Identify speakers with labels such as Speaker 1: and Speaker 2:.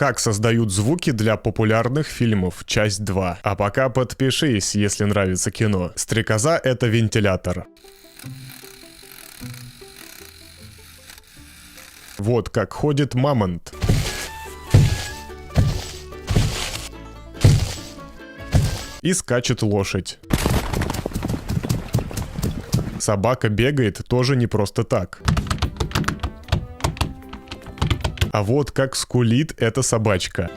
Speaker 1: Как создают звуки для популярных фильмов, часть 2. А пока подпишись, если нравится кино. Стрекоза — это вентилятор. Вот как ходит мамонт. И скачет лошадь. Собака бегает тоже не просто так. А вот как скулит эта собачка.